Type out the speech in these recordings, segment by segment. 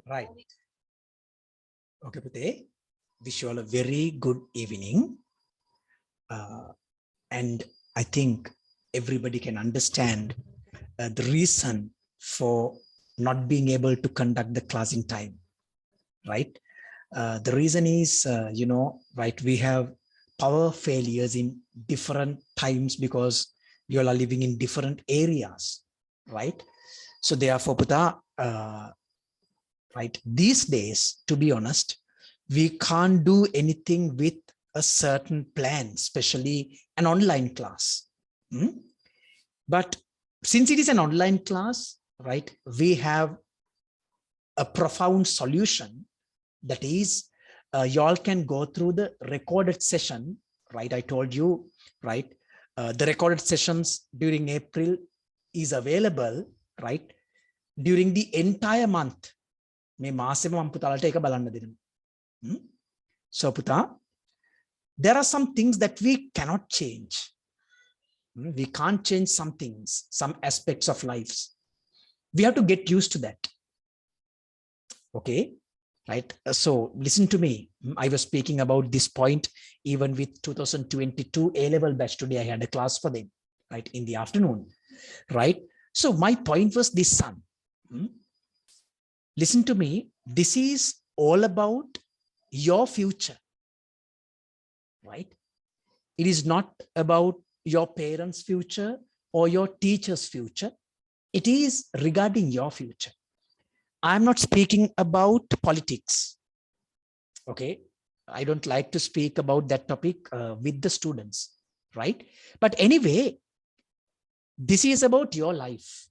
Right. Okay, Pute. Wish you all a very good evening. And I think everybody can understand the reason for not being able to conduct the class in time, right? The reason is, right, we have power failures in different times because you all are living in different areas, right? So therefore, Puta, right, these days, to be honest, we can't do anything with a certain plan, especially an online class. But since it is an online class, right, we have a profound solution. That is, y'all can go through the recorded session, right? I told you, right? The recorded sessions during April is available, right? During the entire month. So Puta, there are some things that we cannot change. We can't change some things, some aspects of lives. We have to get used to that. Okay, right? So listen to me. I was speaking about this point even with 2022 A-level batch. Today I had a class for them, right, in the afternoon, right? So my point was this, son. Listen to me. This is all about your future, right? It is not about your parents' future or your teacher's future. It is regarding your future. I'm not speaking about politics. Okay. I don't like to speak about that topic with the students, right? But anyway, this is about your life.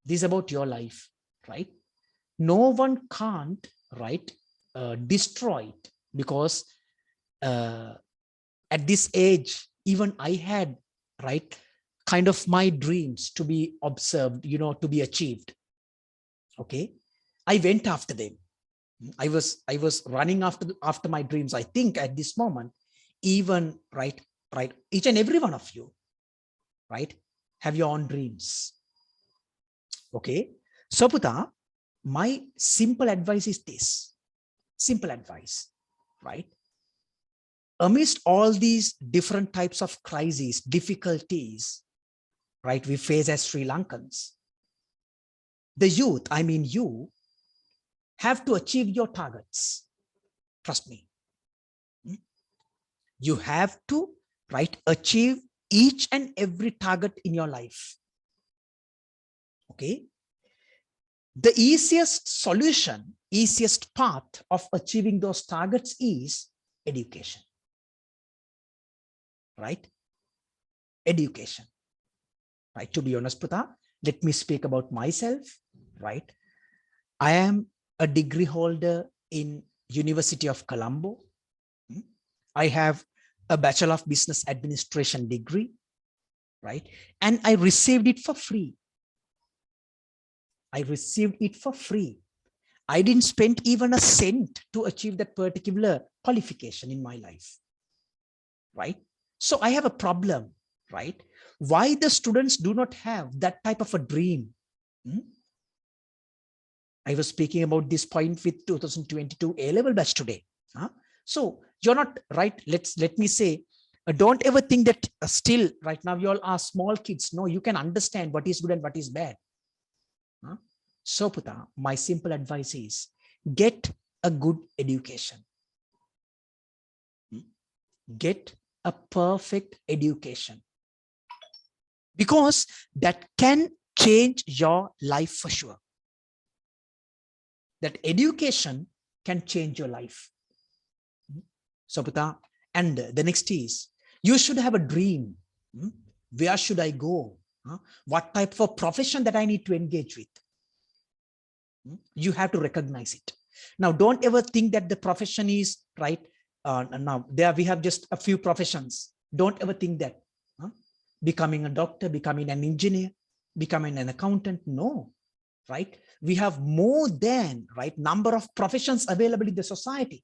This is about your life, right? No one can't, right, destroy it, because at this age, even I had, right, kind of my dreams to be observed, to be achieved. Okay. I went after them. I was running after my dreams. I think at this moment, even right, each and every one of you, right, have your own dreams. Okay. So Puta, my simple advice is this. Simple advice, right? Amidst all these different types of crises, difficulties, right, we face as Sri Lankans, the youth, I mean you, have to achieve your targets. Trust me. You have to, right, achieve each and every target in your life. Okay. The easiest solution, easiest path of achieving those targets is education. Right? Education. Right? To be honest, Puta, let me speak about myself. Right? I am a degree holder in University of Colombo. I have a Bachelor of Business Administration degree, right? And I received it for free. I received it for free. I didn't spend even a cent to achieve that particular qualification in my life, right? So I have a problem, right? Why the students do not have that type of a dream? I was speaking about this point with 2022 A-level batch today. So you're not right. Let me say, don't ever think that still right now you all are small kids. No, you can understand what is good and what is bad. So Puta, my simple advice is get a good education. Get a perfect education, because that can change your life for sure. That education can change your life. So Puta, and the next is, you should have a dream. Where should I go? What type of profession that I need to engage with? You have to recognize it. Now, don't ever think that the profession is right. Now, there we have just a few professions. Don't ever think that. Becoming a doctor, becoming an engineer, becoming an accountant. No, right? We have more than, right, number of professions available in the society.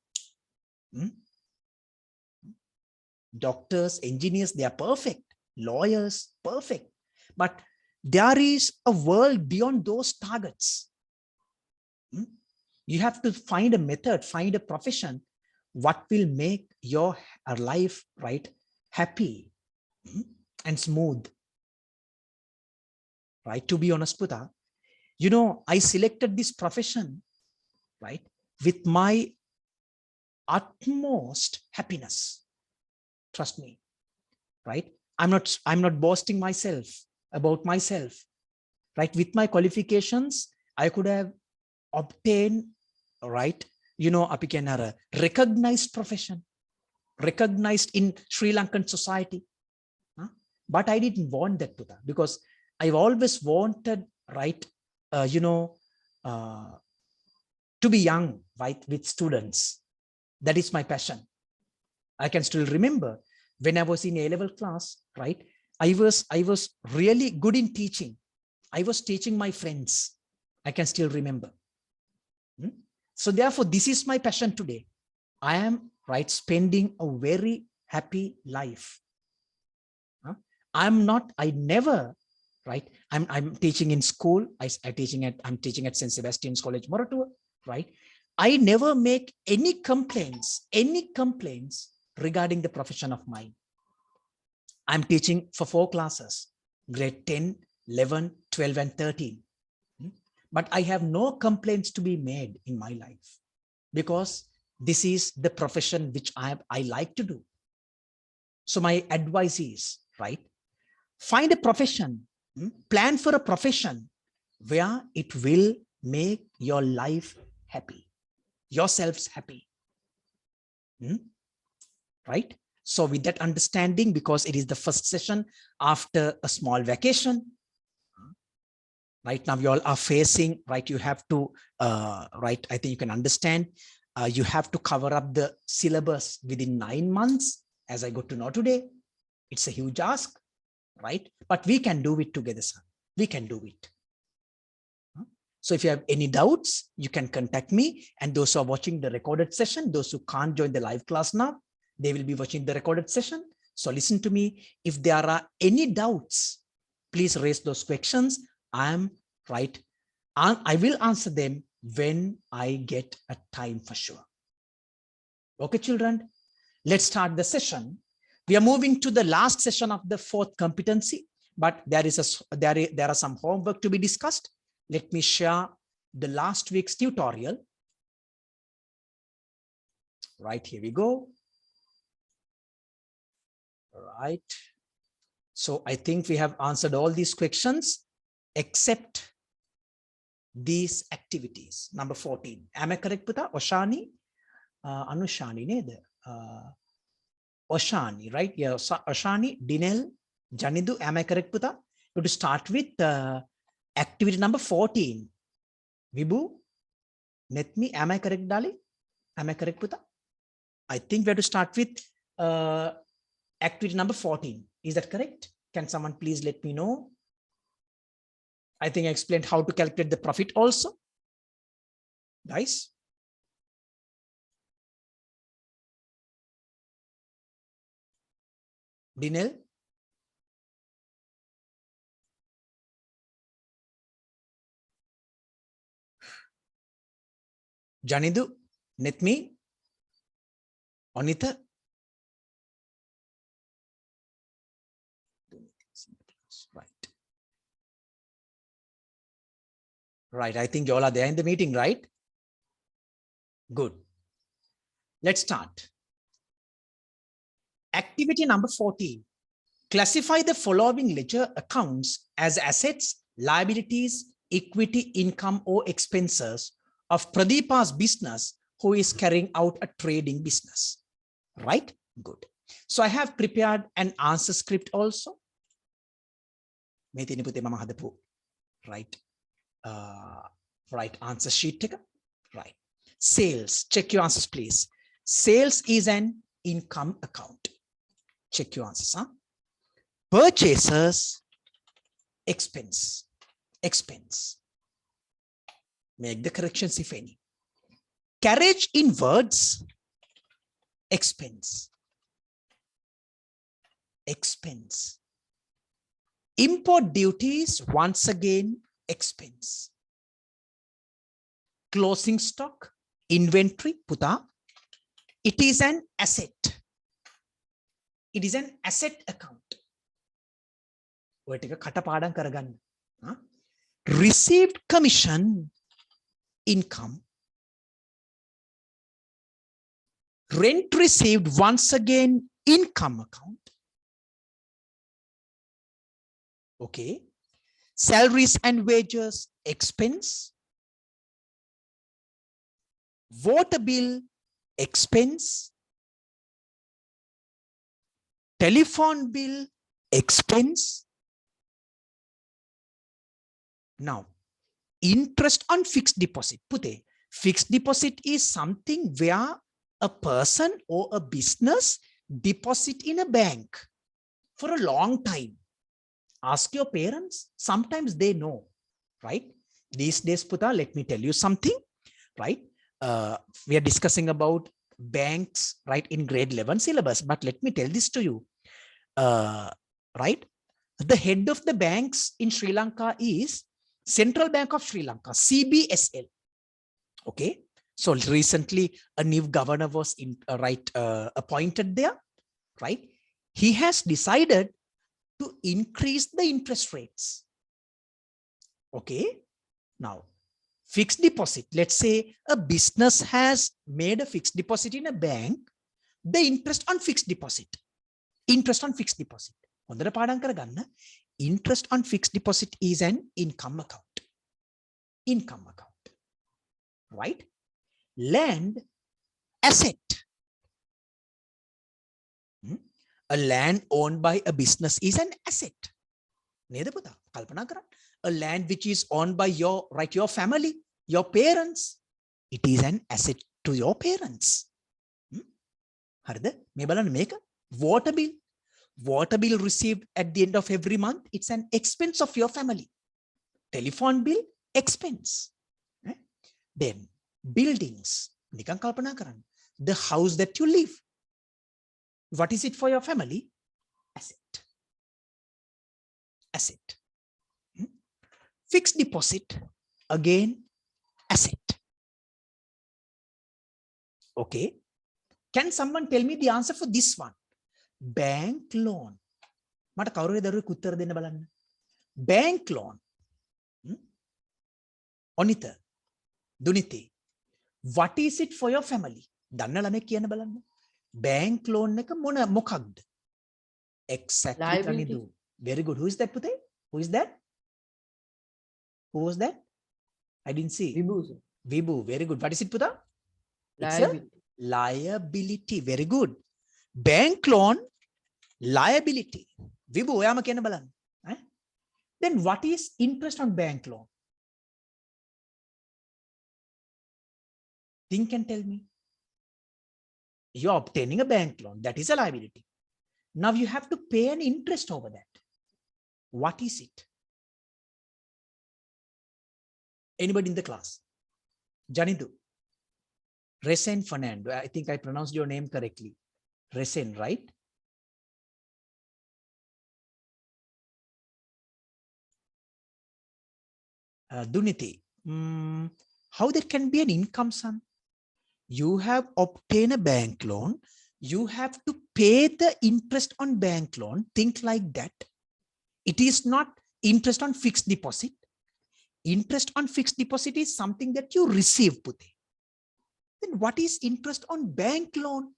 Doctors, engineers, they are perfect. Lawyers, perfect. But there is a world beyond those targets. You have to find a method, find a profession, what will make your life, right, happy and smooth, right? To be honest, Putha, you know, I selected this profession, right, with my utmost happiness. Trust me, right? I'm not boasting myself about myself, right? With my qualifications, I could have obtained, right, you know, a recognized profession, recognized in Sri Lankan society. But I didn't want that, Putha, because I've always wanted, right, you know, to be young, right, with students. That is my passion. I can still remember when I was in A-level class, right? I was really good in teaching. I was teaching my friends. I can still remember. So therefore, this is my passion today. I am, right, spending a very happy life. I never, right? I'm teaching in school. I'm teaching at St. Sebastian's College, Moratuwa, right? I never make any complaints regarding the profession of mine. I'm teaching for 4 classes, grade 10, 11, 12, and 13. But I have no complaints to be made in my life because this is the profession which I like to do. So my advice is, right, find a profession, plan for a profession where it will make your life happy, yourselves happy, right? So with that understanding, because it is the first session after a small vacation, right now you all are facing, right, you have to, right, I think you can understand, you have to cover up the syllabus within 9 months, as I got to know today. It's a huge ask, right? But we can do it together, sir. We can do it. So if you have any doubts, you can contact me. And those who are watching the recorded session, those who can't join the live class now, they will be watching the recorded session. So listen to me. If there are any doubts, please raise those questions. I am, right, I will answer them when I get a time for sure. Okay, children, let's start the session. We are moving to the last session of the 4th competency, but there are some homework to be discussed. Let me share the last week's tutorial. Right, here we go. Right. So I think we have answered all these questions except these activities. Number 14. Am I correct, Putha? Oshani? Anushani, neda. Oshani, right? Yeah, Oshani, Dinel, Janidu. Am I correct, Putha? To start with activity number 14. Vibhu, Netmi, am I correct, Dali? Am I correct, Putha? I think we have to start with activity number 14. Is that correct? Can someone please let me know? I think I explained how to calculate the profit also. Guys. Dinel? Janidu? Netmi? Onita? Right. Right. I think you all are there in the meeting, right? Good. Let's start. Activity number 14. Classify the following ledger accounts as assets, liabilities, equity, income, or expenses of Pradeepa's business, who is carrying out a trading business. Right? Good. So I have prepared an answer script also. Right. Right. Answer sheet. Right. Sales. Check your answers, please. Sales is an income account. Check your answers. Huh? Purchases, expense. Expense. Make the corrections if any. Carriage in words, expense. Expense. Import duties, once again, expense. closing stock, inventory, puta. It is an asset. It is an asset account. Received commission, income. Rent received, once again, income account. Okay. Salaries and wages, expense. Water bill, expense. Telephone bill, expense. Now, interest on fixed deposit. Pute, fixed deposit is something where a person or a business deposit in a bank for a long time. Ask your parents, sometimes they know, right? These days, Puta, let me tell you something, right? We are discussing about banks, right, in grade 11 syllabus, but let me tell this to you, right? The head of the banks in Sri Lanka is Central Bank of Sri Lanka, CBSL. Okay, so recently a new governor was appointed there, right? He has decided to increase the interest rates. Okay, now fixed deposit. Let's say a business has made a fixed deposit in a bank. The interest on fixed deposit. Interest on fixed deposit. Interest on fixed deposit is an income account. Income account. Right? Land, asset. A land owned by a business is an asset. A land which is owned by your family, your parents, it is an asset to your parents. Water bill. Water bill received at the end of every month, it's an expense of your family. Telephone bill, expense. Then buildings. The house that you live. What is it for your family? Asset. Asset. Fixed deposit, again, asset. Okay. Can someone tell me the answer for this one? Bank loan. Bank loan. Onita, Duniti, what is it for your family? Bank loan neka mona mokagd. Exactly. Tanidu. Very good. Who is that, Pute? Who is that? Who was that? I didn't see. Vibu. Vibu. Very good. What is it, Puta? It's a liability. Very good. Bank loan, liability. Vibu, oyama kena balan. Then what is interest on bank loan? Think and tell me. You are obtaining a bank loan. That is a liability. Now you have to pay an interest over that. What is it? Anybody in the class? Janidu. Resen Fernando. I think I pronounced your name correctly. Resen, right? Duniti. How there can be an income, son? You have obtained a bank loan. You have to pay the interest on bank loan. Think like that. It is not interest on fixed deposit. Interest on fixed deposit is something that you receive, Pute. Then what is interest on bank loan?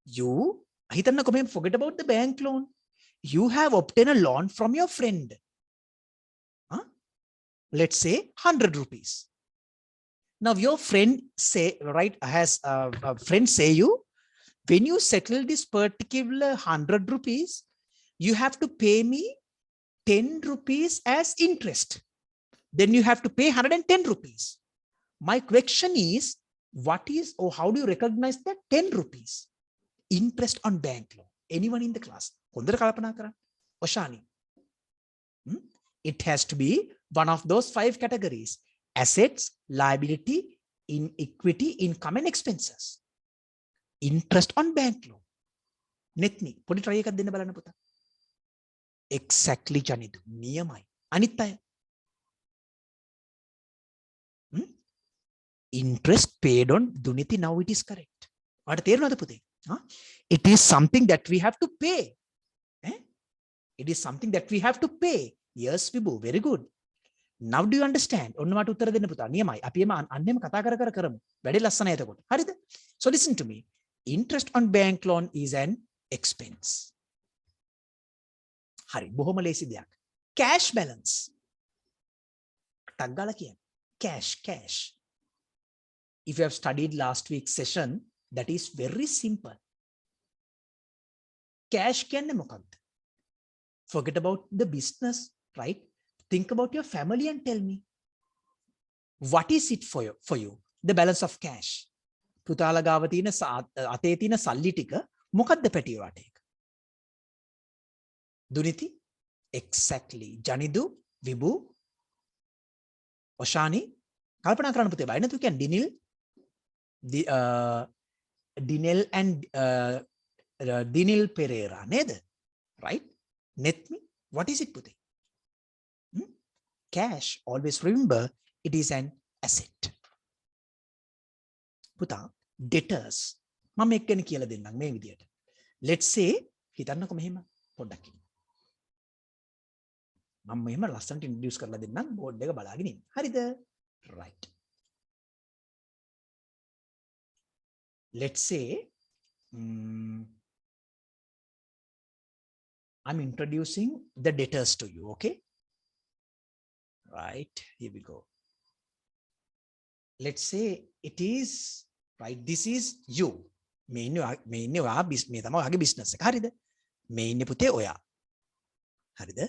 You, forget about the bank loan. You have obtained a loan from your friend. Let's say 100 rupees. Now your friend say, right, has a friend say you, when you settle this particular 100 rupees, you have to pay me 10 rupees as interest. Then you have to pay 110 rupees. My question is, what is, or how do you recognize that 10 rupees? Interest on bank loan. Anyone in the class? Oshani. It has to be one of those 5 categories: assets, liability, in equity, income, and expenses. Interest on bank loan. Netni. Put it try ekak. Exactly, Janidu. Niyamai. Anitaya. interest paid on Duniti, now it is correct. What it is something that we have to pay. It is something that we have to pay. Yes, Vibhu, very good. Now do you understand? ඔන්නවට උත්තර දෙන්න පුතා. නියමයි. අපි එම අන්නෙම කතා කර කරමු. වැඩි ලස්සනයි එතකොට. හරිද? So listen to me. Interest on bank loan is an expense. හරි. බොහොම ලේසි දෙයක්. Cash balance. ටක් ගාලා කියන්න. Cash. If you have studied last week's session, that is very simple. Cash කියන්නේ මොකක්ද? Forget about the business, right? Think about your family and tell me, what is it for you? The balance of cash. පුතාලා ගාව තියෙන අතේ තියෙන සල්ලි ටික මොකක්ද පැටිය වට එක? දුනිති? Exactly. ජනිදු, විබු, ඔෂානි කල්පනා කරන්න පුතේ බය නැතුව කියන්නේ Dinil Pereira නේද? Right? Netmi, what is it පුතේ? Cash, always remember, it is an asset. පුතා, debtors. මම එක්කෙනෙක් කියලා දෙන්නම් මේ විදියට. Let's say හිතන්නකො මෙහෙම පොඩ්ඩක් ඉන්න. මම මෙහෙම ලස්සනට ඉන්ට්‍රොඩියුස් කරලා දෙන්නම් බෝඩ් එක බලාගෙන ඉන්න. හරිද? Right. Let's say I'm introducing the debtors to you, okay? Right, here we go. Let's say it is, right, this is you. මේ ඉන්නේ ඔයා මේ තමයි ඔයාගේ business එක. හරිද? මේ ඉන්නේ පුතේ ඔයා. හරිද?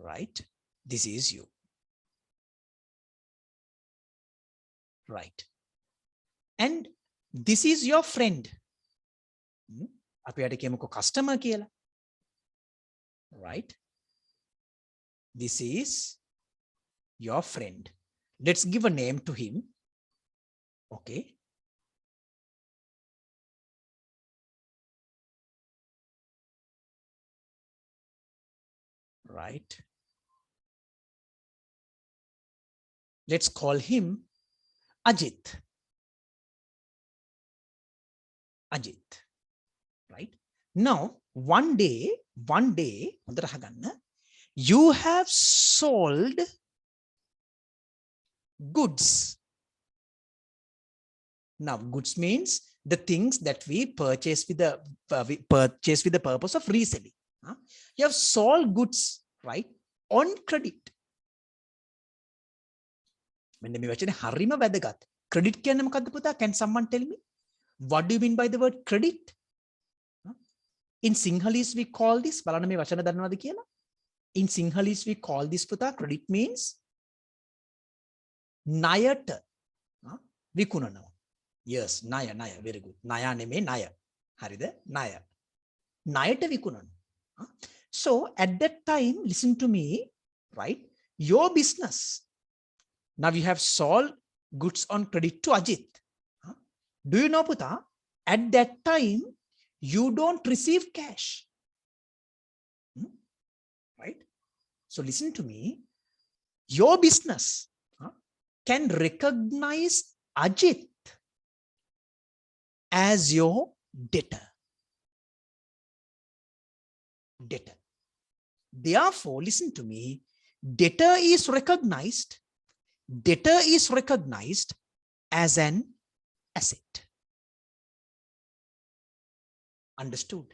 Right, this is you. Right, and this is your friend. අපි යට කියමුකෝ customer කියලා. Right, this is your friend. Let's give a name to him. Okay, right, let's call him Ajit. Right, now one day හොඳට අහගන්න, you have sold goods. Now goods means the things that we purchase with the purpose of reselling. You have sold goods, right, on credit. මෙන්න මේ වචනේ හරිම වැදගත්. Credit කියන්නේ මොකද්ද පුතා? Can someone tell me? What do you mean by the word credit? In Sinhalese we call this, බලන්න මේ වචන දන්නවද කියලා? In Sinhalese we call this පුතා, credit means ණයට විකුණනවා. Yes, ණය, very good. ණය නෙමෙයි ණය. හරිද? ණයට විකුණනවා. So at that time, listen to me, right? Your business. Now you have sold goods on credit to Ajit. Do you know puta? At that time, you don't receive cash. Right? So listen to me. Your business can recognize Ajit as your debtor. Therefore, listen to me. Debtor is recognized as an asset. Understood?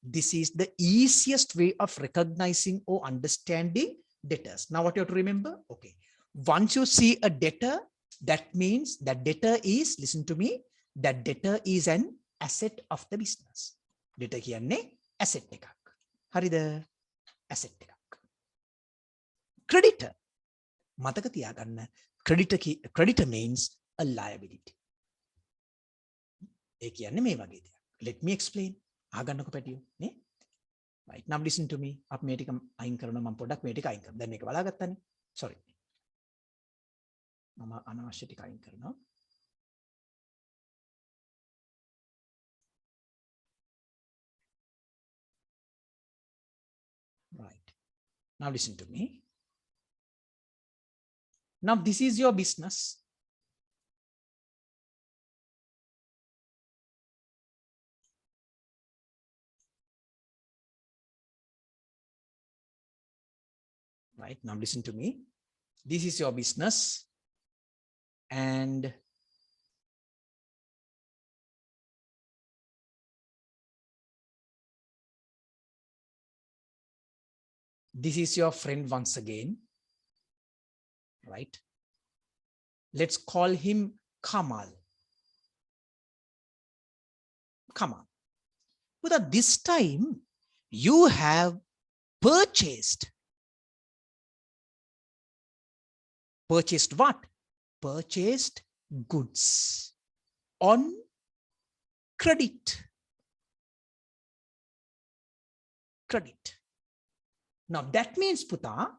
This is the easiest way of recognizing or understanding debtors. Now what you have to remember? Okay. Once you see a debtor, that means that debtor is, listen to me, that debtor is an asset of the business. Debtor කියන්නේ asset එකක්. හරිද? asset එකක්. Creditor. මතක තියාගන්න. Creditor means a liability. ඒ කියන්නේ මේ වගේ දෙයක්. Let me explain. ආගන්නකො පැටියෝ නේ? Right, now listen to me. අප මේ ටික අයින් කරනවා, මම පොඩ්ඩක් මේ ටික අයින් කරනවා. දැන් මේක බලාගත්තානේ. Sorry. මම අනවශ්‍ය ටික අයින් කරනවා. Right. Now listen to me. Now this is your business. Right, now listen to me. This is your business, and this is your friend once again, right? Let's call him Kamal. Kamal. But this time you have purchased what? Purchased goods on credit. Now that means, Puta,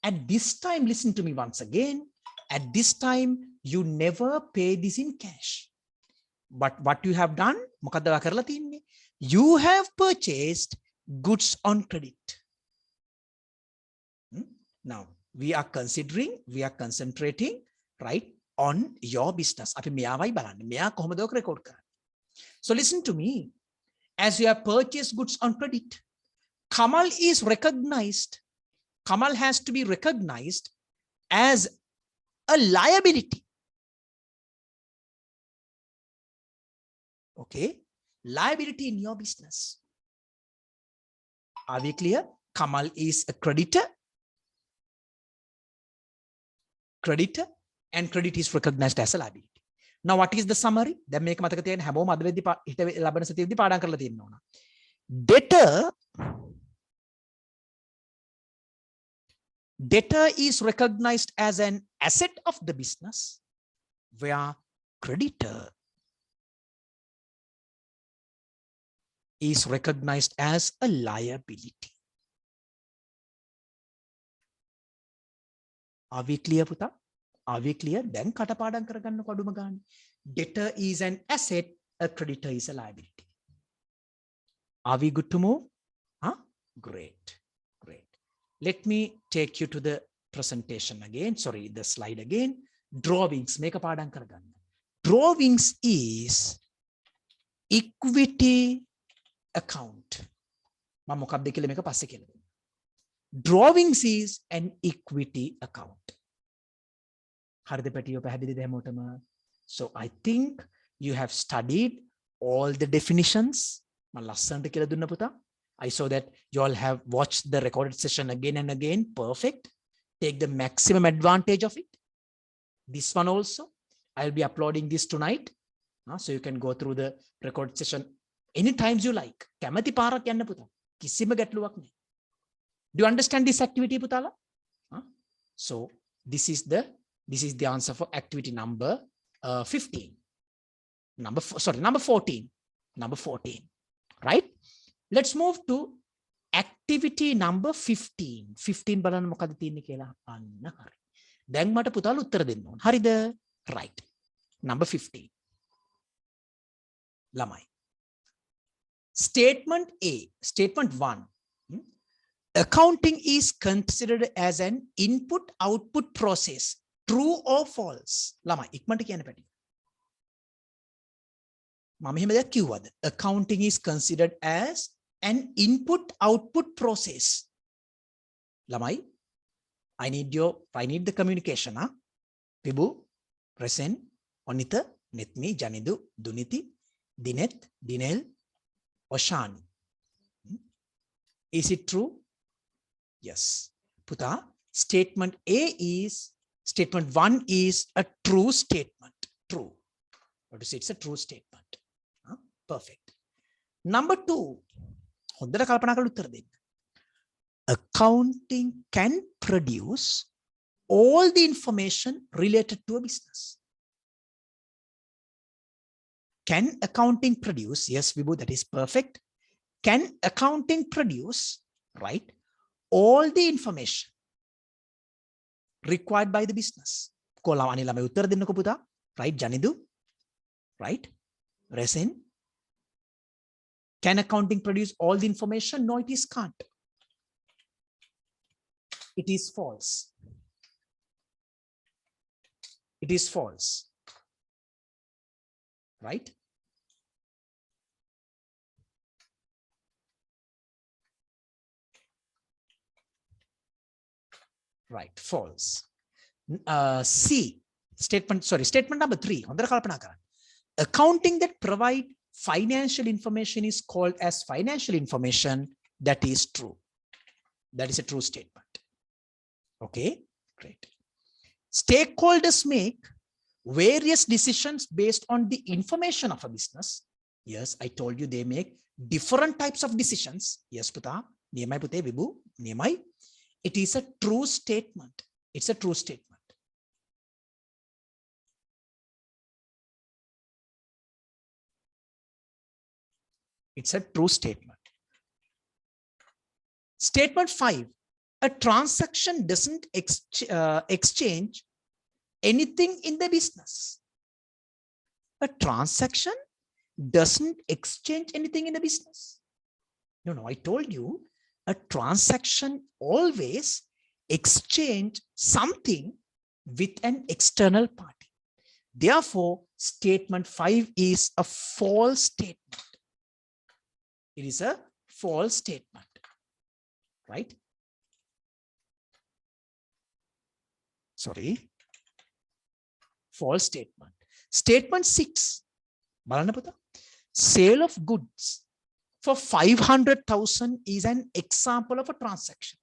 at this time, listen to me once again, at this time you never pay this in cash. But what you have done, you have purchased goods on credit. Now we are concentrating, right, on your business. So listen to me. As you have purchased goods on credit, Kamal is recognized. Kamal has to be recognized as a liability. Okay, liability in your business. Are we clear? Kamal is a creditor, and credit is recognized as a liability. Now what is the summary? Then make mataka තියන හැමෝම අද වෙද්දි හිත ලබන සතියෙදි පාඩම් කරලා තියෙන්න ඕන. Debtor is recognized as an asset of the business, where creditor is recognized as a liability. Are we clear, Puta? Are we clear? Then කටපාඩම් කරගන්න කොඩුම ගන්න. Debtor is an asset, a creditor is a liability. Are we good to move? Huh? Great. Let me take you to the presentation again. Sorry, the slide again. Drawings. Make a පාඩම් කරගන්න. Drawings is equity account. මම මොකක්ද කියලා මේක පස්සේ කියලා දෙන්න. Drawings is an equity account. හරිද පැටියෝ පැහැදිලිද හැමෝටම? So I think you have studied all the definitions. මම ලස්සනට කියලා දුන්න පුතා. I saw that you all have watched the recorded session again and again. Perfect. Take the maximum advantage of it. This one also, I'll be uploading this tonight. So you can go through the recorded session any times you like. කැමති පාරක් යන්න පුතා. කිසිම ගැටලුවක් නැහැ. Do you understand this activity, Putala? So this is the answer for activity number 15. Number 14. Right? Let's move to activity number 15. 15 බලන්න මොකද තියෙන්නේ කියලා. අන්න හරි. දැන් මට පුතාලා උත්තර දෙන්න ඕන. හරිද? Right. Number 15. ළමයි. Statement A. Statement 1. Accounting is considered as an input-output process. True or false? ළමයි ඉක්මනට කියන්න පැටි. මම එහෙම දෙයක් කිව්වද? Accounting is considered as an input-output process. ළමයි, I need the communication. Pibu, Resen, Onita, Netmi, Janidu, Duniti, Dinet, Dinel, Oshani. Is it true? Yes. Puta, statement 1 is a true statement. True. What to say? It's a true statement. Perfect. Number 2. Accounting can produce all the information related to a business. Can accounting produce? Yes, Vibhu, that is perfect. Can accounting produce, right, all the information required by the business? Right, Janidu? Right? Resin? Can accounting produce all the information? No, it is can't. It is false. It is false. Right? Right, false. C, statement number 3. Accounting that provide financial information is called as financial information. That is true. That is a true statement. Okay, great. Stakeholders make various decisions based on the information of a business. Yes, I told you they make different types of decisions. Yes, Puta. Niyamai Pute Vibu. Niyamai. It is a true statement. It's a true statement. It's a true statement. Statement 5. A transaction doesn't exchange anything in the business. A transaction doesn't exchange anything in the business. No, I told you a transaction always exchange something with an external party. Therefore, statement 5 is a false statement. It is a false statement, right? Sorry. False statement. Statement 6. Sale of goods for 500,000 is an example of a transaction.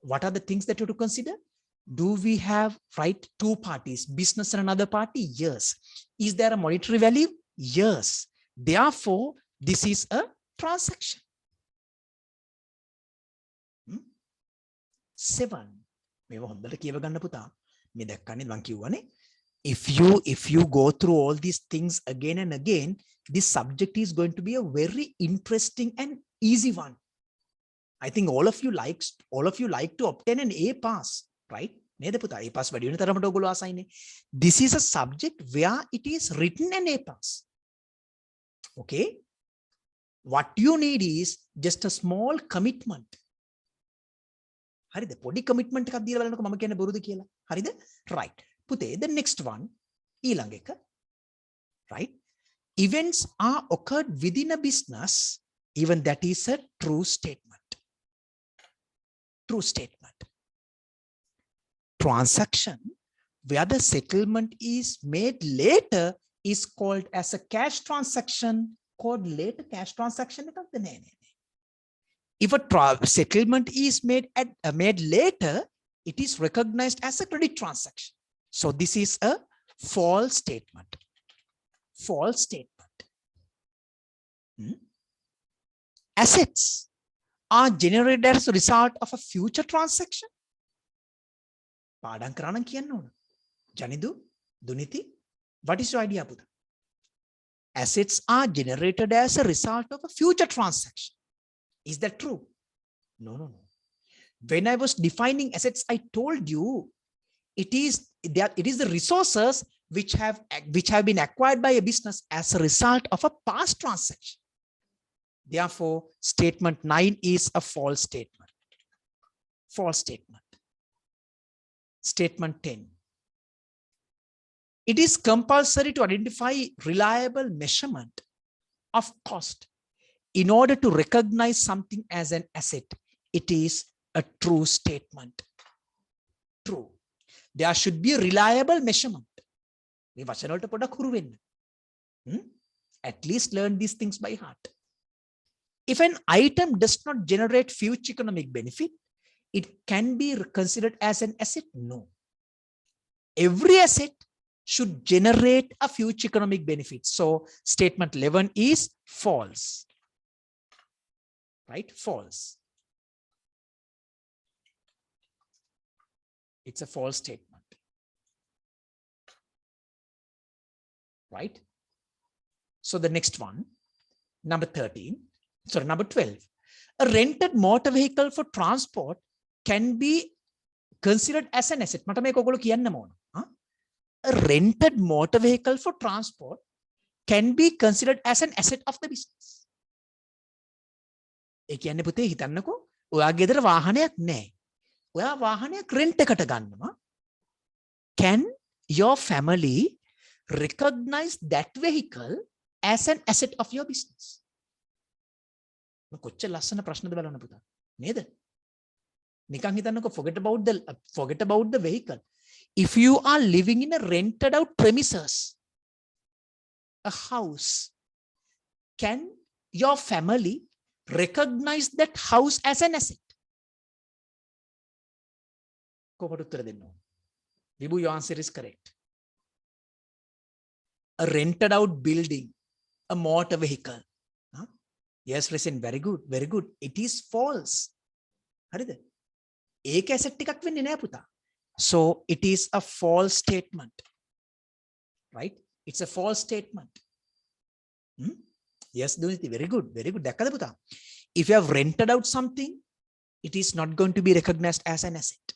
What are the things that you have to consider? Do we have, right, two parties, business and another party? Yes. Is there a monetary value? Yes. Therefore, this is a transaction. 7. If you go through all these things again and again, this subject is going to be a very interesting and easy one. I think all of you like to obtain an A pass, right? This is a subject where it is written an A pass. Okay. What you need is just a small commitment. Podi commitment right. Pute, the next one, right? Events are occurred within a business, even that is a true statement. True statement. Transaction where the settlement is made later is called as a cash transaction. Called later cash transaction. If a settlement is made later, it is recognized as a credit transaction. So this is a false statement. False statement. Assets are generated as a result of a future transaction. Janidu, Duniti, what is your idea, Buddha? Assets are generated as a result of a future transaction. Is that true? No. When I was defining assets, I told you it is the resources which have been acquired by a business as a result of a past transaction. Therefore, statement 9 is a false statement. False statement. Statement 10. It is compulsory to identify reliable measurement of cost in order to recognize something as an asset. It is a true statement. True. There should be a reliable measurement. At least learn these things by heart. If an item does not generate future economic benefit, it can be considered as an asset? No. Every asset should generate a future economic benefit. So statement 11 is false. Right? False. It's a false statement. Right? So the next one, number 13. Sorry, number 12. A rented motor vehicle for transport can be considered as an asset. A rented motor vehicle for transport can be considered as an asset of the business. ඒ කියන්නේ පුතේ හිතන්නකෝ ඔයා ගෙදර වාහනයක් නැහැ. ඔයා වාහනයක් rent එකට ගන්නවා. Can your family recognize that vehicle as an asset of your business? කොච්චර ලස්සන ප්‍රශ්නද බලන්න පුතා. නේද? නිකන් හිතන්නකෝ forget about the vehicle. If you are living in a rented out premises, a house, can your family recognize that house as an asset? කොහොමද උත්තර දෙන්න ඕන? Vibu, your answer is correct. A rented out building, a motor vehicle. Huh? Yes, listen, very good, very good. It is false. හරිද? ඒක asset එකක් වෙන්නේ නෑ පුතා. So it is a false statement. Right? It's a false statement. Yes, Duniti, very good, very good. දැක්කද පුතා? If you have rented out something, it is not going to be recognized as an asset.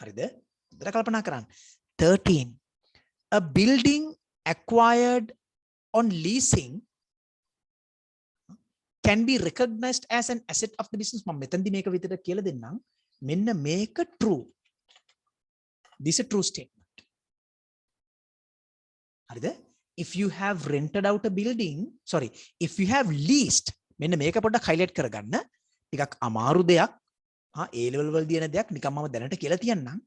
හරිද? හොඳට කල්පනා කරන්න. 13. A building acquired on leasing can be recognized as an asset of the business. මම මෙතනදී මේක විතර කියලා දෙන්නම්. මෙන්න මේක true. This is a true statement. හරිද? If you have rented out a building, sorry, if you have leased, මෙන්න මේක පොඩ්ඩක් highlight කරගන්න. ටිකක් අමාරු දෙයක්. A level වල දින දෙයක් නිකම්ම දැනට කියලා තියන්නම්.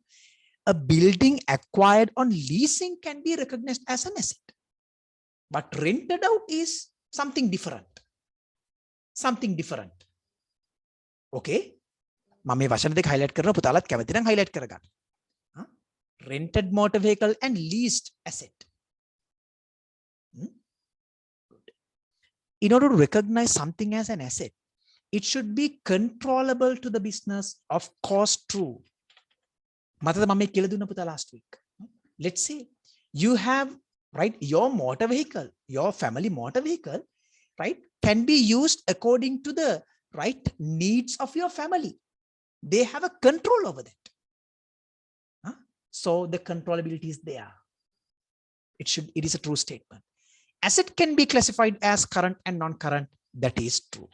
A building acquired on leasing can be recognized as an asset. But rented out is something different. Something different. Okay? මම මේ වචන දෙක highlight කරනවා පුතාලත් කැමති නම් highlight කරගන්න. Rented motor vehicle and leased asset. Good. In order to recognize something as an asset, it should be controllable to the business, of course true. මතද මම මේ කියලා දුන්න පුතා last week. Let's say you have, right, your motor vehicle, your family motor vehicle, right, can be used according to the right needs of your family. They have a control over that. So the controllability is there. It is a true statement. Asset can be classified as current and non-current. That is true.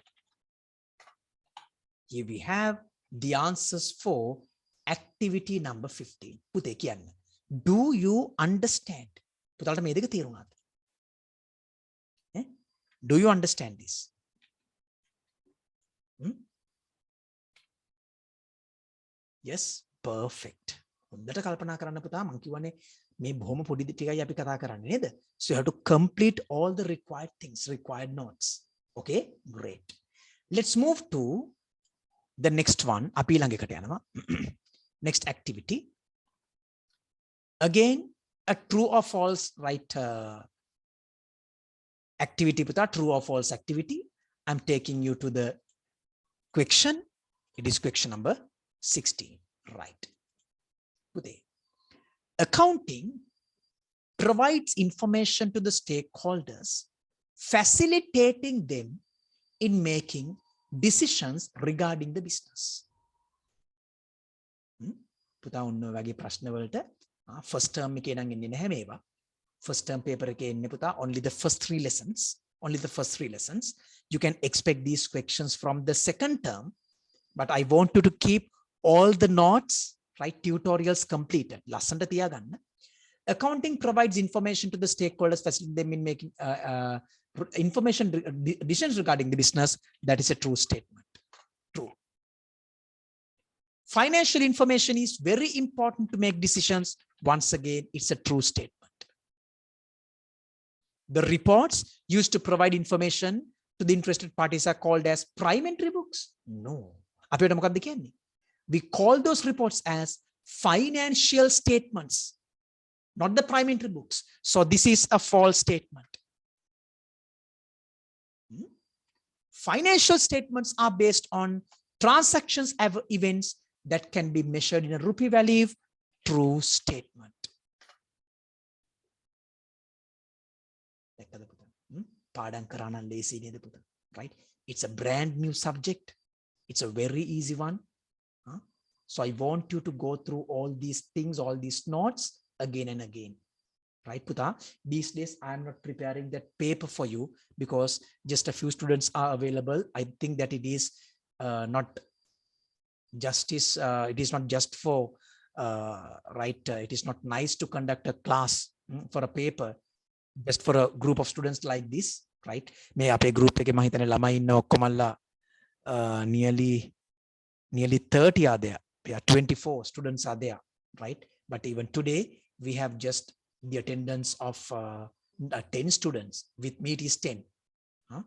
Here we have the answers for activity number 15. පුතේ කියන්න. Do you understand? පුතාලට මේ දෙක තේරුණාද? Do you understand this? Yes, perfect. හොඳට කල්පනා කරන්න පුතා. මම කියවනේ මේ බොහොම පොඩි ටිකයි අපි කතා කරන්නේ නේද? So you have to complete all the required things, required notes. Okay, great. Let's move to the next one. අපි ළඟකට යනවා. Next activity. Again, a true or false, right? Activity, puta, true or false activity. I'm taking you to the question. It is question number 16, right? Pude. Accounting provides information to the stakeholders, facilitating them in making decisions regarding the business. පුතා ඔන්න වගේ ප්‍රශ්න වලට first term එකේ නම් එන්නේ නැහැ මේවා. First term paper එකේ එන්නේ පුතා only the first 3 lessons. Only the first 3 lessons. You can expect these questions from the second term, but I want you to keep all the notes, right, tutorials completed. ලස්සනට තියාගන්න. Accounting provides information to the stakeholders, facilitating them in making information decisions regarding the business. That is a true statement. True. Financial information is very important to make decisions. Once again, it's a true statement. The reports used to provide information to the interested parties are called as prime entry books. No. We call those reports as financial statements, not the prime entry books. So this is a false statement. Financial statements are based on transactions, events that can be measured in a rupee value. True statement. Right? It's a brand new subject. It's a very easy one. So I want you to go through all these things, all these notes again and again. right, Puta? These days, I am not preparing that paper for you because just a few students are available. I think that it is not justice. It is not just for, right, it is not nice to conduct a class for a paper just for a group of students like this, right? May ape group එකේ මම හිතන්නේ ළමයි ඉන්න ඔක්කොමලා nearly 30 are there. We are 24 students are there, right? But even today, we have just the attendance of 10 students. With me, it is 10. Huh?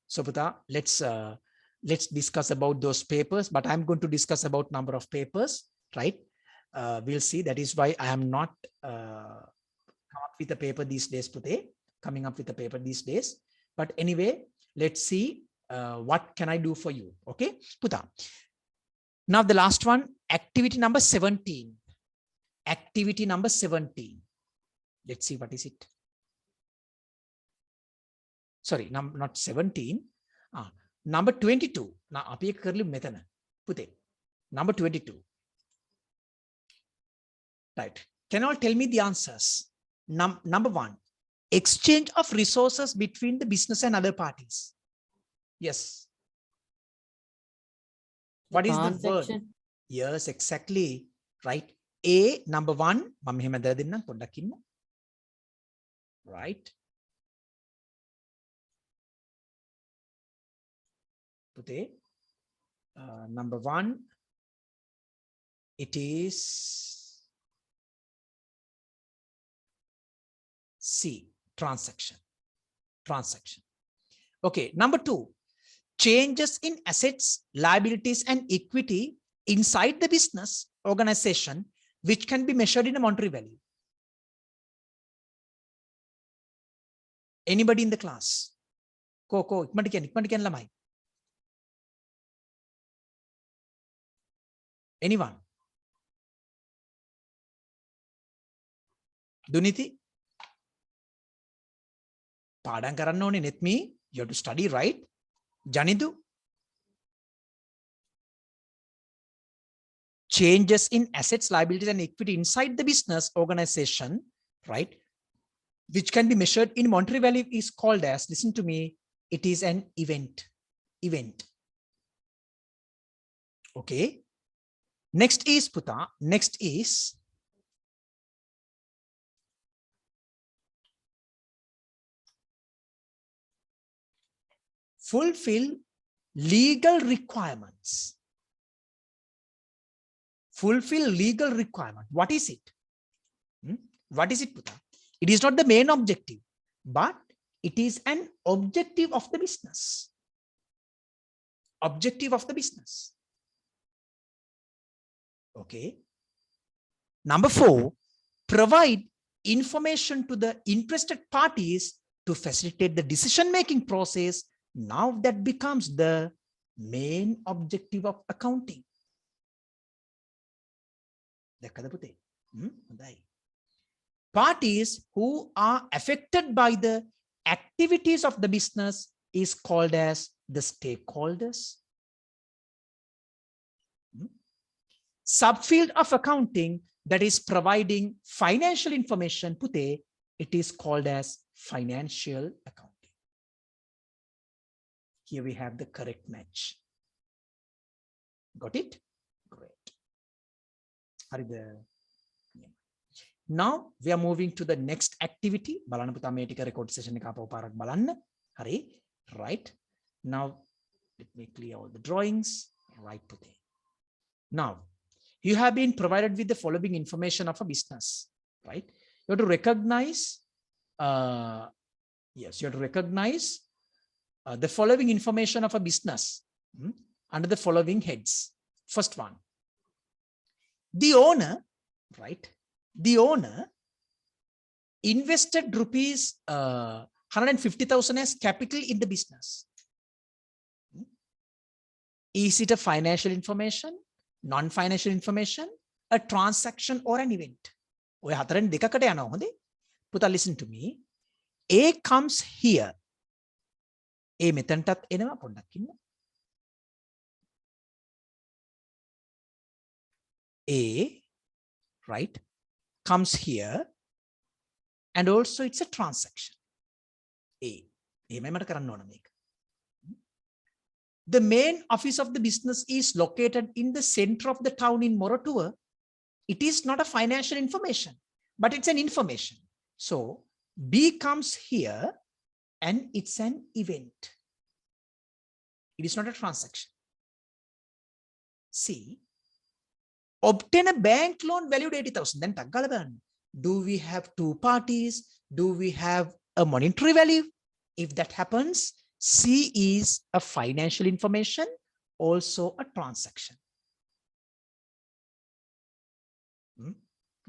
So, Puta, let's discuss about those papers, but I'm going to discuss about number of papers, right? We'll see. That is why I am not come up with a paper these days, Pute, coming up with a paper these days. But anyway, let's see what can I do for you. Okay, Puta. Now the last one, activity number 17. Activity number 17. Let's see what is it. Sorry, not 17. Number 22. Now, api කරලු මෙතන. පුතේ. Number 22. Right. Can you all tell me the answers? Number 1. Exchange of resources between the business and other parties. Yes. What is the word? Yes, exactly. Right. A, number 1. මම එහෙම දැලා දෙන්නම් පොඩ්ඩක් ඉන්න. Right. Pute, number 1, it is C, transaction. Okay, number 2, changes in assets, liabilities, and equity inside the business organization, which can be measured in a monetary value. Anybody in the class? ඉක්මනට කියන්න ළමයි. Anyone? Duniti? පාඩම් කරන්න ඕනේ net me. You have to study, right? Janidu? Changes in assets, liabilities, and equity inside the business organization, right? Which can be measured in monetary value is called as, listen to me, it is an event. Okay. Next is Puta. Next is fulfill legal requirements. Fulfill legal requirement. What is it? What is it, Puta? It is not the main objective, but it is an objective of the business. Objective of the business. Okay. Number 4, provide information to the interested parties to facilitate the decision-making process. Now that becomes the main objective of accounting. Parties who are affected by the activities of the business is called as the stakeholders. Subfield of accounting that is providing financial information, Pute, it is called as financial accounting. Here we have the correct match. Got it? Great. Now we are moving to the next activity. Balana Puta me tika record session එක අපව පාරක් බලන්න. හරි. Right. Now let me clear all the drawings. Right, Pute. Now you have been provided with the following information of a business, right? You have to recognize, yes, you have to recognize the following information of a business under the following heads. First one, the owner, right? The owner invested rupees 150,000 as capital in the business. Is it a financial information? Non-financial information, a transaction, or an event? ඔය හතරෙන් දෙකකට යනවා හොඳේ. පුතා listen to me. A comes here. A මෙතනටත් එනවා පොඩ්ඩක් ඉන්න. A, right, comes here and also it's a transaction. A. The main office of the business is located in the center of the town in Moratuwa. It is not a financial information, but it's an information. So B comes here and it's an event. It is not a transaction. C. Obtain a bank loan valued 80,000. Then Tagalaban. Do we have two parties? Do we have a monetary value? If that happens, C is a financial information, also a transaction.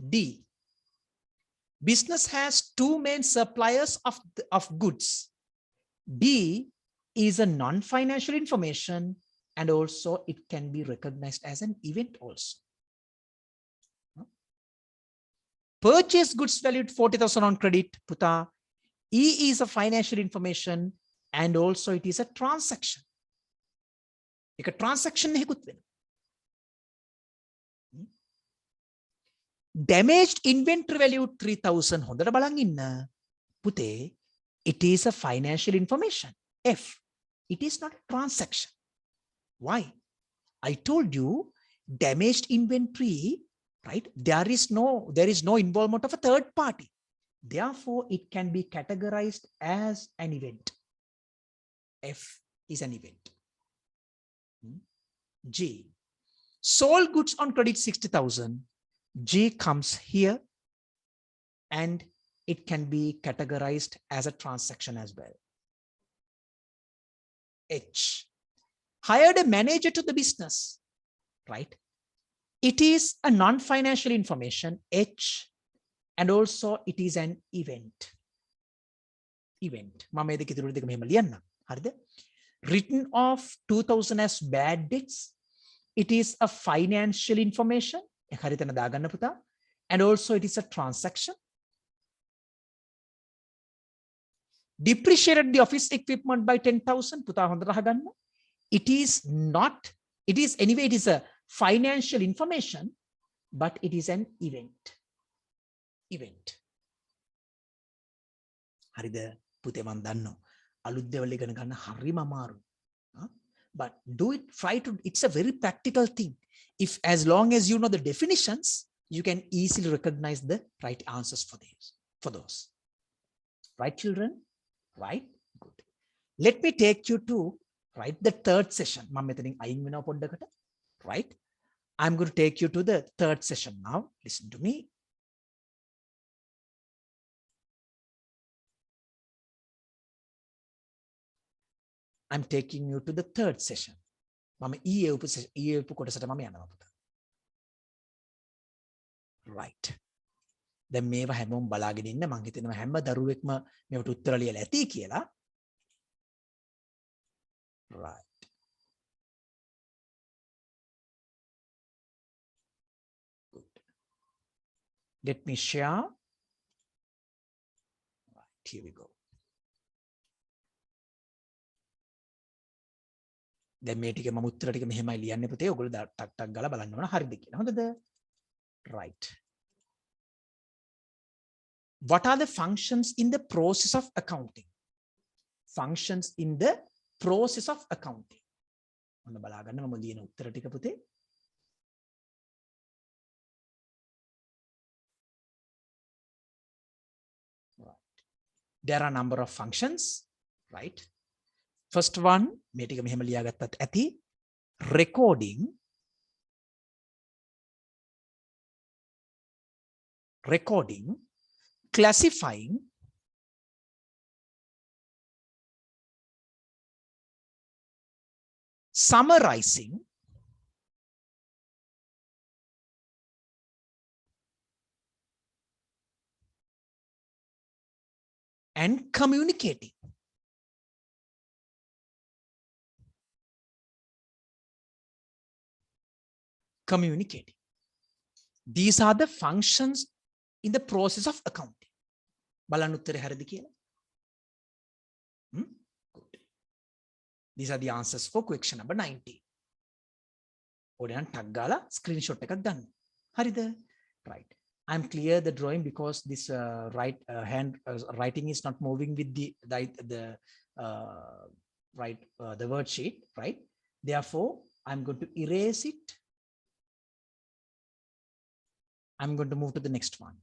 D. Business has two main suppliers of goods. D is a non-financial information, and also it can be recognized as an event also. Purchase goods valued 40,000 on credit, Puta. E is a financial information, and also it is a transaction. A transaction damaged inventory value 3,000. Pute, it is a financial information. F, it is not a transaction. Why? I told you damaged inventory, right? There is no involvement of a third party. Therefore, it can be categorized as an event. F is an event. G, sold goods on credit 60,000. G comes here and it can be categorized as a transaction as well. H, hired a manager to the business, right? It is a non-financial information, H, and also it is an event. Event. Written off 2,000 as bad debts. It is a financial information. And also it is a transaction. Depreciated the office equipment by 10,000. It is not, it is anyway, it is a financial information, but it is an event. Event. Harida pute mandanno. Aludde gana ganna harima maru. But do it, try to, it's a very practical thing. If as long as you know the definitions, you can easily recognize the right answers for those. Right, children? Right? Good. Let me take you to, right, the third session. Right? I'm going to take you to the third session now. Listen to me. I'm taking you to the third session. Right. දැන් මේවා හැමෝම බලාගෙන ඉන්න මං හිතනවා හැම දරුවෙක්ම මේවට උත්තර ලියලා ඇති කියලා. Right. Good. Let me share. Right, here we go. දැන් මේ ටික මම උත්තර ටික මෙහෙමයි ලියන්නේ පුතේ. ඔයගොල්ලෝ ටක් ටක් ගාලා බලන්න ඕන හරිද කියලා. හොඳද? Right. What are the functions in the process of accounting? Functions in the process of accounting. ඔන්න බලාගන්න මම ලියන උත්තර ටික පුතේ. Right. There are a number of functions, right? First one, මේ ටික මෙහෙම ලියාගත්තත් ඇති. Recording, classifying, summarizing, and communicating. Communicating. These are the functions in the process of accounting. බලන්න උත්තරේ හරිද කියලා? Good. These are the answers for question number 90. ඔයාලා ටක් ගාලා ස්ක්‍රීන්ෂොට් එකක් ගන්න. හරිද? Right. I'm clear the drawing because this right hand writing is not moving with the the word sheet, right? Therefore, I'm going to erase it. I'm going to move to the next one.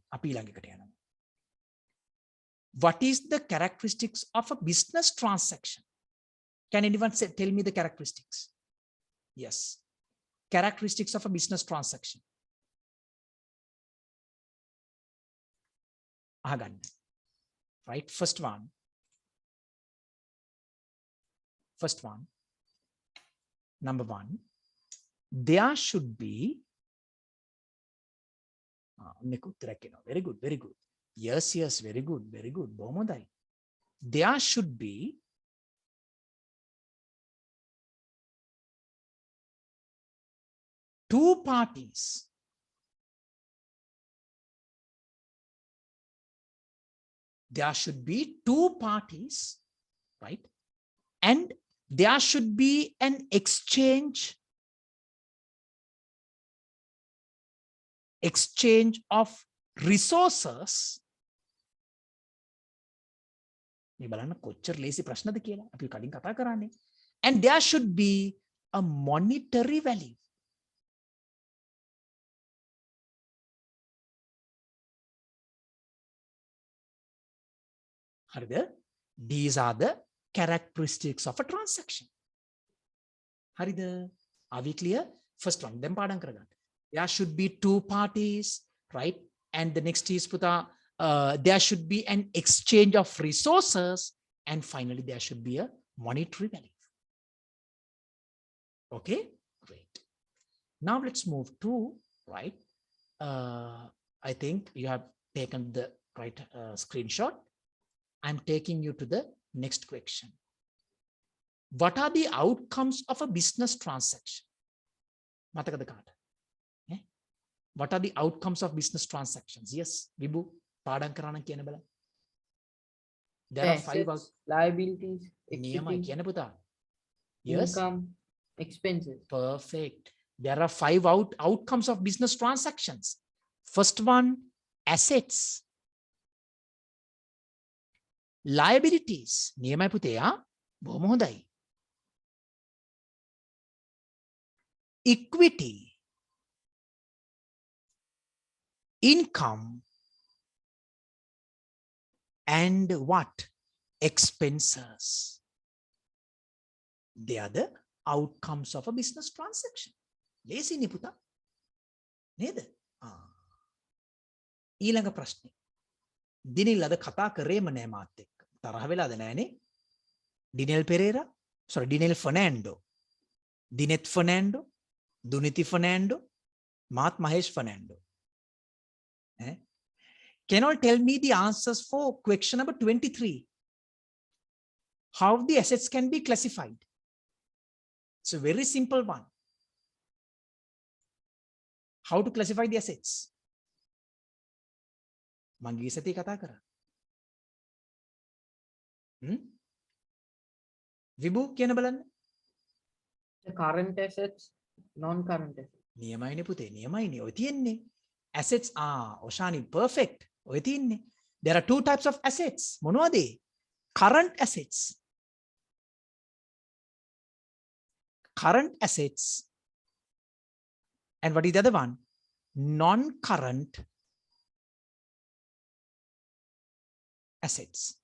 What is the characteristics of a business transaction? Can anyone tell me the characteristics? Yes. Characteristics of a business transaction. Right. First one. Number one. There should be. Very good. Very good. Yes. Very good. Very good. There should be two parties. There should be two parties, right? And there should be an exchange of resources. And there should be a monetary value. These are the characteristics of a transaction. Are we clear? First one, there should be two parties, right? And the next is there should be an exchange of resources, and finally there should be a monetary value. Okay, great. Now let's move to, right? I think you have taken the right screenshot. I'm taking you to the next question. What are the outcomes of a business transaction? What are the outcomes of business transactions? Yes, Vibhu, there are five liabilities, equity, yes, income, expenses. Perfect. There are five outcomes of business transactions. First one, assets. Liabilities. Niyamai puteya, බොහොම හොඳයි. Equity. Income. And what? Expenses. They are the outcomes of a business transaction. Lesi ni puta. Neda. ඊළඟ ප්‍රශ්නේ. දිනිල් අද කතා කරේම නෑ මාත් එක්ක. තරහ වෙලාද නෑනේ? Dinel Fernando. Dinet Fernando. Duniti Fernando. Mahat Mahesh Fernando. Can you tell me the answers for question number 23? How the assets can be classified? It's a very simple one. How to classify the assets? Mangi sati kata kara. Vibhu කියන බලන්න. The current assets, non-current assets. නියමයිනේ පුතේ, නියමයිනේ. ඔය තියෙන්නේ. Assets Oshani perfect. ඔය තියෙන්නේ. There are two types of assets. මොනවද? Current assets. Current assets. And what is the other one? Non-current assets.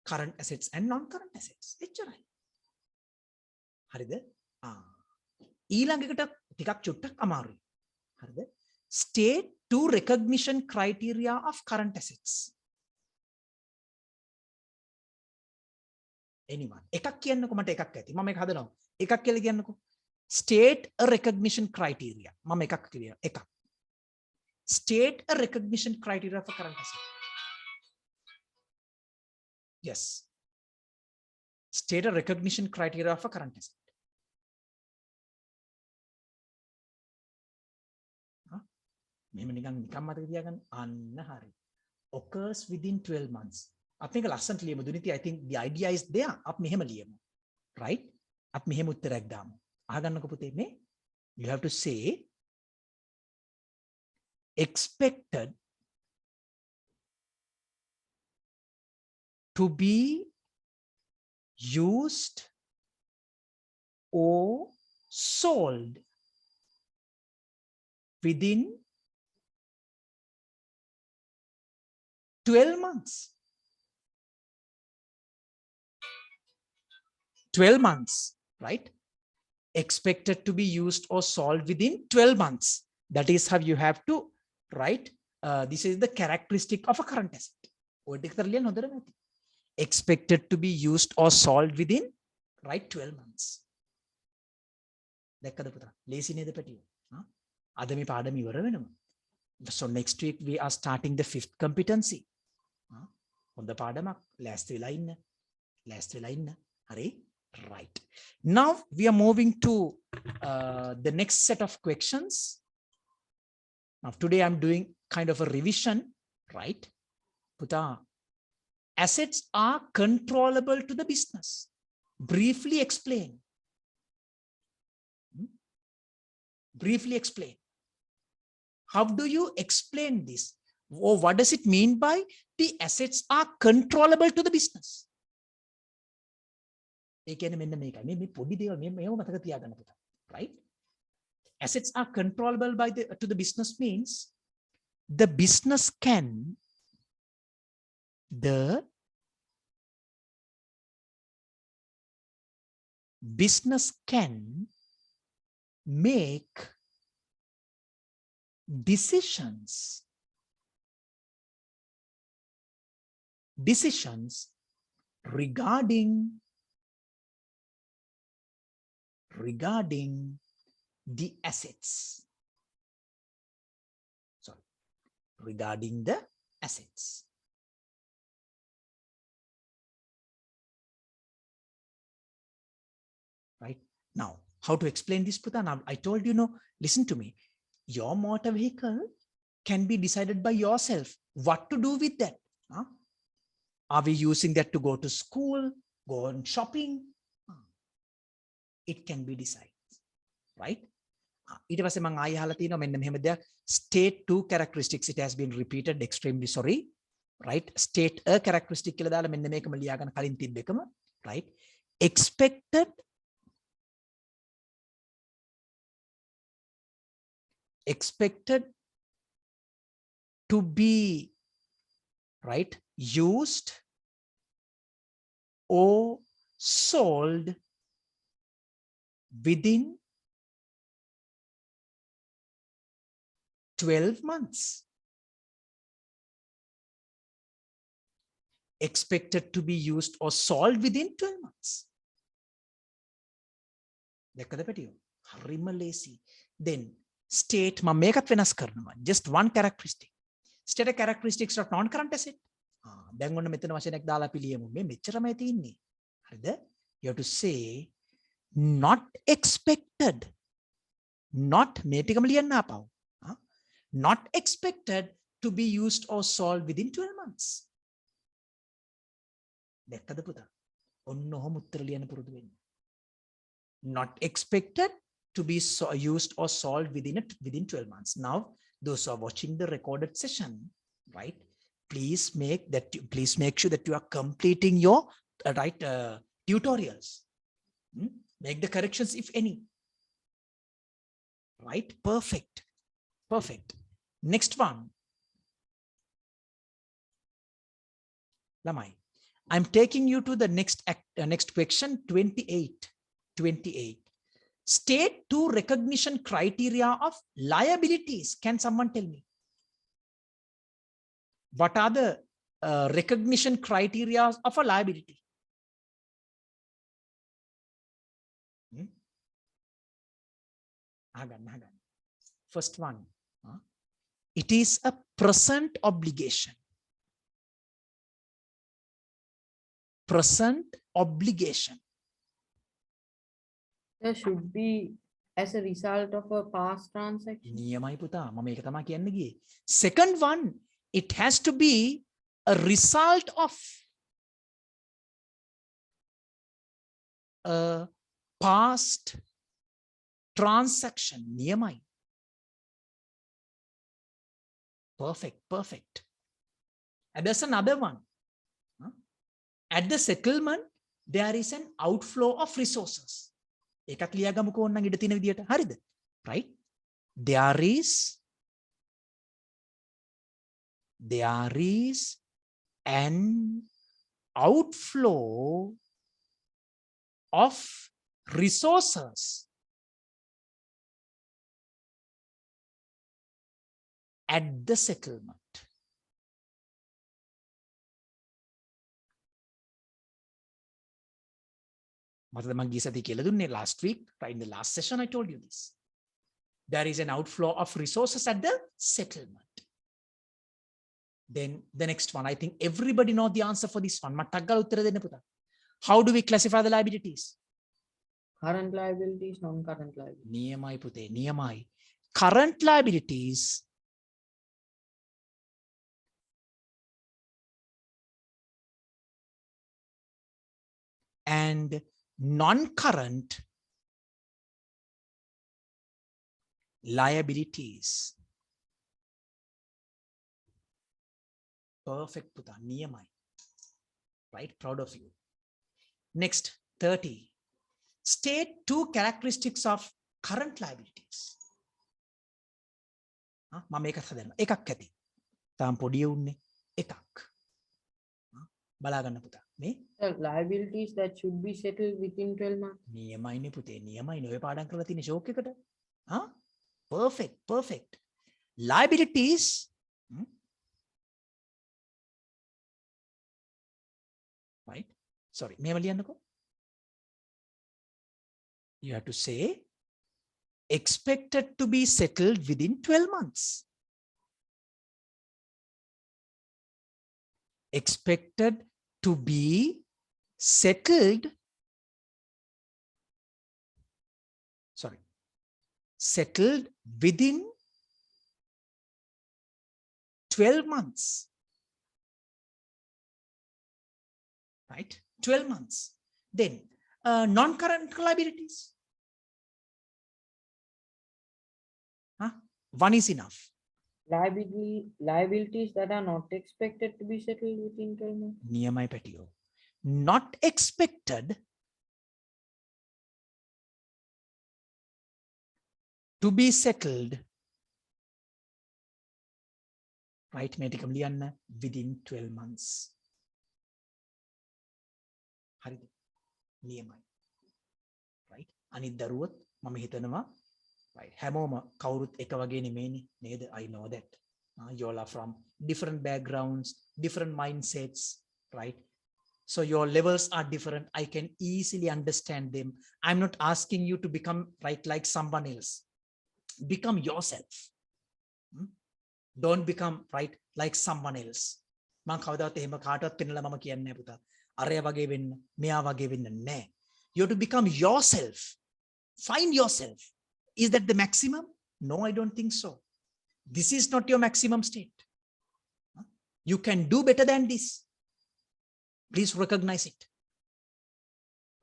Current assets and non-current assets. එච්චරයි. හරිද? ඊළඟකට ටිකක් චුට්ටක් අමාරුයි. හරිද? State two recognition criteria of current assets. Anyone? එකක් කියන්නකෝ මට එකක් ඇති. මම එක හදනවා. එකක් කියලා කියන්නකෝ. State a recognition criteria. මම එකක් කියනවා. එකක්. State a recognition criteria for current assets. Yes. State a recognition criteria for current asset. Occurs within 12 months. I think last I think the idea is there. Right? You have to say expected to be used or sold within 12 months. 12 months, right? Expected to be used or solved within 12 months. That is how you have to write. This is the characteristic of a current asset. Expected to be used or solved within, right, 12 months. So next week we are starting the 5th competency. Right. Now we are moving to the next set of questions. Now today I'm doing kind of a revision, right? Puta, assets are controllable to the business. Briefly explain. Briefly explain. How do you explain this? Or what does it mean by the assets are controllable to the business? Right? Assets are controllable by to the business means the business can make decisions regarding the assets. Sorry, regarding the assets. Right? Now, how to explain this, Puta? Now, I told you, no, listen to me. Your motor vehicle can be decided by yourself. What to do with that? Huh? Are we using that to go to school, go on shopping? It can be decided, right? ඊට පස්සේ මම ආයෙ අහලා තියෙනවා මෙන්න මෙහෙම දෙයක් state 2 characteristics. It has been repeated, extremely sorry, right? State a characteristic කියලා දාලා මෙන්න මේකම ලියාගන්න කලින් තිබ්බ එකම, right? expected to be, right, used or sold within 12 months. Expected to be used or solved within 12 months. Then state just one characteristic. State a characteristics of non-current asset. You have to say not expected. Not not expected to be used or solved within 12 months. Not expected to be used or solved within 12 months. Now, those who are watching the recorded session, right? Please make sure that you are completing your tutorials. Make the corrections if any. Right? Perfect. Next one. Lamai, I'm taking you to the next question, 28. State 2 recognition criteria of liabilities. Can someone tell me? What are the recognition criteria of a liability? First one. It is a present obligation. Present obligation. There should be as a result of a past transaction. Second one, it has to be a result of a past transaction niyamai. Perfect. And there's another one. At the settlement, there is an outflow of resources. එකක් ලියාගමුකෝ ඕනනම් ඉඩ තියෙන විදියට. හරිද? Right? There is an outflow of resources at the settlement. මතද මං ගිය සතියේ කියලා දුන්නේ last week, right? In the last session I told you this. There is an outflow of resources at the settlement. Then the next one, I think everybody know the answer for this one. මටක් ගාලා උත්තර දෙන්න පුතා. How do we classify the liabilities? Current liabilities, non-current liabilities. නියමයි පුතේ, නියමයි. Current liabilities and non-current liabilities. Perfect puta, niyamai. Right, proud of you. Next, 30. State two characteristics of current liabilities. මම එකක් හදනවා. එකක් ඇති. තාම පොඩි උන්නේ එකක්. බලා ගන්න පුතා. මේ The liabilities that should be settled within 12 months. නියමයිනේ පුතේ, නියමයිනේ. ඔය පාඩම් කරලා තියෙන ෂෝක් එකට. Perfect. Liabilities right? Sorry, මෙහෙම ලියන්නකෝ. You have to say expected to be settled within 12 months. Expected to be settled within 12 months. Right? 12 months. Then non-current liabilities. One is enough. Liabilities that are not expected to be settled within 12 months. Niyamai petiyo. Not expected to be settled, right? Medicam liyanna within 12 months. Harida. Niyamai. Right? Anith daruwath mama hitanawa, right? Hamoma kawuruth එක වගේ නෙමෙයිනේ නේද? I know that. You all are from different backgrounds, different mindsets, right? So your levels are different. I can easily understand them. I'm not asking you to become right like someone else. Become yourself. Don't become right like someone else. මං කවදාවත් එහෙම කාටවත් පෙන්නලා මම කියන්නේ නැහැ පුතා. අරයා වගේ වෙන්න, මෙයා වගේ වෙන්න නැහැ. You have to become yourself. Find yourself. Is that the maximum? No, I don't think so. This is not your maximum state. You can do better than this. Please recognize it.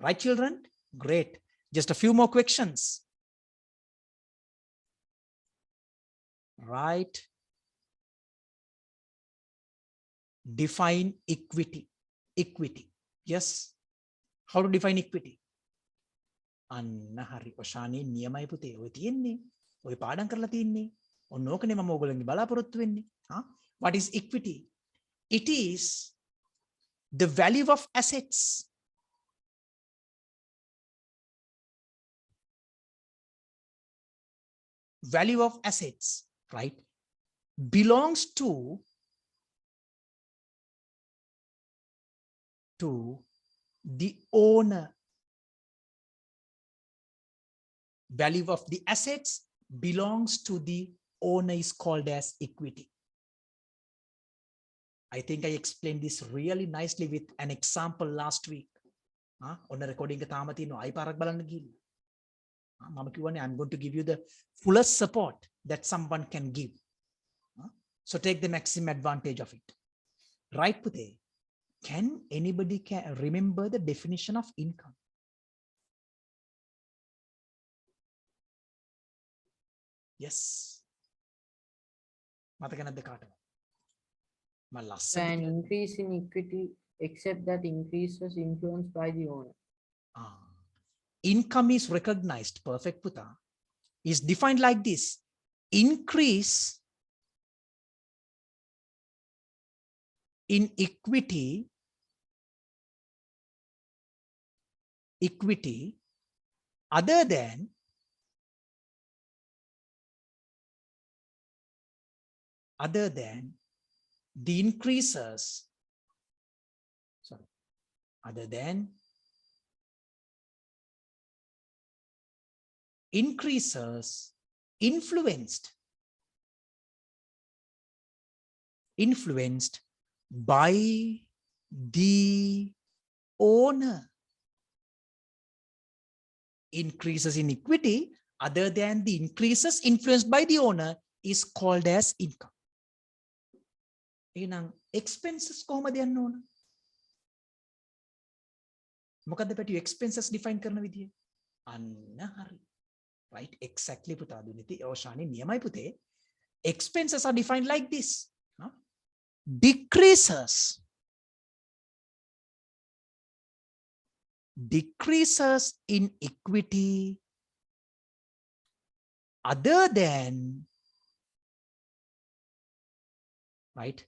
Right, children? Great. Just a few more questions. Right. Define equity. Equity. Yes. How to define equity? අන්න හරි. ඔෂානි නියමයි පුතේ. ඔය තියෙන්නේ. ඔය පාඩම් කරලා තින්නේ. ඔන්න ඕකනේ මම ඕගොල්ලන්ගේ බලාපොරොත්තු වෙන්නේ. What is equity? It is the value of assets right, belongs to the owner. Value of the assets belongs to the owner is called as equity. I think I explained this really nicely with an example last week. On the recording තාම තියෙනවා. අයි පාරක් බලන්න ගිහින්. මම කියවනේ I'm going to give you the fullest support that someone can give. So take the maximum advantage of it. Right, Pute? Can anybody remember the definition of income? Yes. මතක නැද්ද කාටවත්? මම ලස්සනට An කියලා increase in equity, except that increase was influenced by the owner. Income is recognized, perfect puta, is defined like this. Increase in equity other than the increases, sorry, other than increases influenced by the owner. Increases in equity other than the increases influenced by the owner is called as income. එහෙනම් expenses කොහොමද යන්න ඕන? මොකද්ද පැටියෝ expenses define කරන විදිය? අන්න හරි. Right, exactly පුතා දුනිති ඕෂානි නියමයි පුතේ. Expenses are defined like this. Decreases in equity other than, right,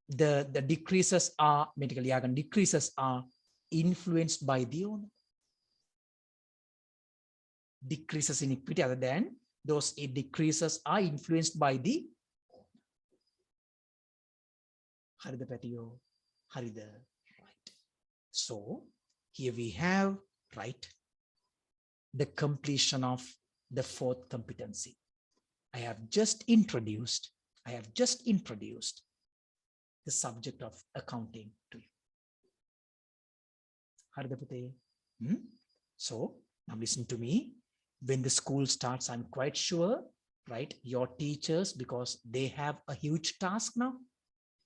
the decreases are medically decreases are influenced by the owner. Decreases in equity other than those decreases are influenced by the harida patiyo harida, right? So here we have, right, the completion of the fourth competency. I have just introduced the subject of accounting to you. harida pute? So now listen to me. When the school starts, I'm quite sure, right, your teachers, because they have a huge task now,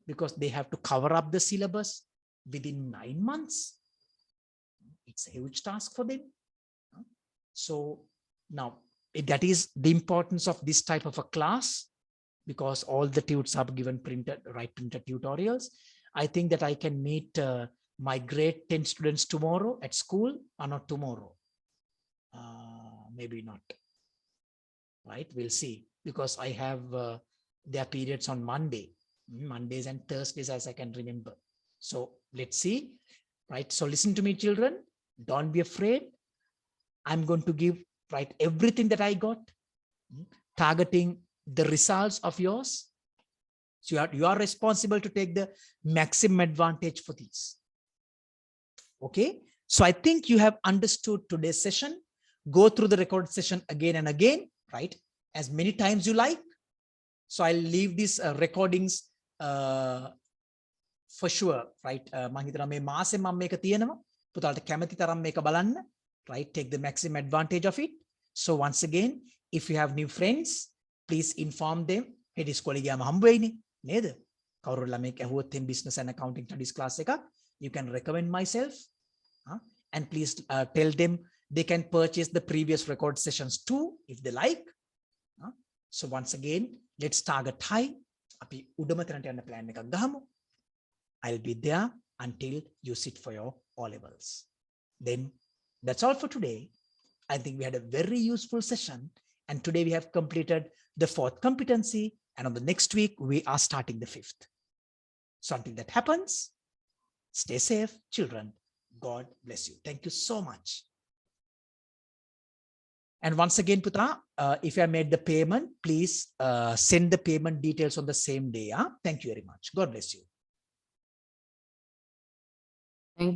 because they have to cover up the syllabus within 9 months. It's a huge task for them. So now that is the importance of this type of a class, because all the tutors have given printed tutorials. I think that I can meet my grade 10 students tomorrow at school, or not tomorrow. Maybe not, right? We'll see, because I have their periods on Mondays and Thursdays, as I can remember. So let's see, right? So listen to me, children. Don't be afraid. I'm going to give, right, everything that I got, targeting the results of yours. So you are responsible to take the maximum advantage for these. Okay. So I think you have understood today's session. Go through the recorded session again and again, right? As many times you like. So I'll leave these recordings for sure, right? මම හිතනවා මේ මාසෙ මම මේක තියෙනවා. පුතාලට කැමති තරම් මේක බලන්න, right? Take the maximum advantage of it. So once again, if you have new friends, please inform them. හෙට ඉස්කෝලේ ගියාම හම්බ වෙයිනේ නේද? කවුරු ළමෙක් ඇහුවොත් එම් business and accounting studies class එකක්, you can recommend myself. And please tell them they can purchase the previous record sessions too if they like. So once again, let's target high. අපි උඩම තැනට යන්න plan එකක් ගහමු. I'll be there until you sit for your O-levels. Then that's all for today. I think we had a very useful session, and today we have completed the fourth competency, and on the next week we are starting the fifth. So until that happens, stay safe, children. God bless you. Thank you so much. And once again, Putra, if you have made the payment, please send the payment details on the same day. Thank you very much. God bless you. Thank you.